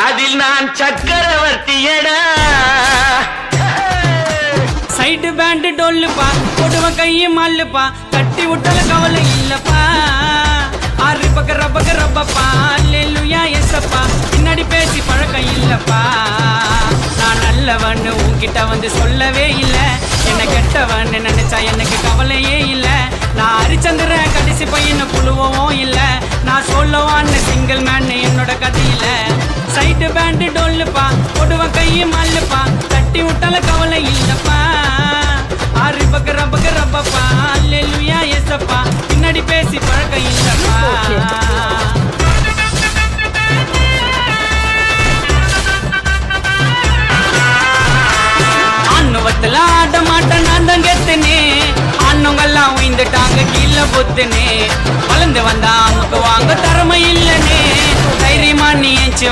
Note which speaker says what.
Speaker 1: அதில் நான் சக்கரவர்த்தியடா.
Speaker 2: Side pant டொல்லுப்பா போடுவ கையை மால்லுப்பா தட்டி விட்டால கவலை இல்லப்பா. ஆறு பக்க ரப்பக்க ரப்பப்பா அல்லேலூயா எஸ்ஸப்பா பின்னாடி பேசி பழக்கம் இல்லப்பா. நான் நல்லவன்னு உன்கிட்ட வந்து சொல்லவே இல்லை, என்ன கெட்டவன்னு நினைச்சா எனக்கு கவலையே இல்லை. நான் ஹரிச்சந்திர கடைசி பையனை புழுவவும் இல்லை, நான் சொல்லவான்னு சிங்கிள் மேன் என்னோட கதையில. சைடு பேண்ட் டொல்லுப்பா போடுவ கையை மால்லுப்பா தட்டி விட்டால கவலை இல்லப்பா. ஆறு பக்க ரப்பக்க ரப்பப்பா அல்லேலூயா எஸ்ஸப்பா பின்னாடி பேசி பழக்கம் இல்லப்பா. ஆண்ணுவத்துல ஆட மாட்டேன் நான் தான் கெத்துனே, ஆண்ணுங்கெல்லாம் உயிந்துட்டாங்க கீழே பொத்துனே. வளர்ந்து வந்தா அமுக்கு வாங்க திறமை இல்லனே, தைரியமா நீ ஏச்சு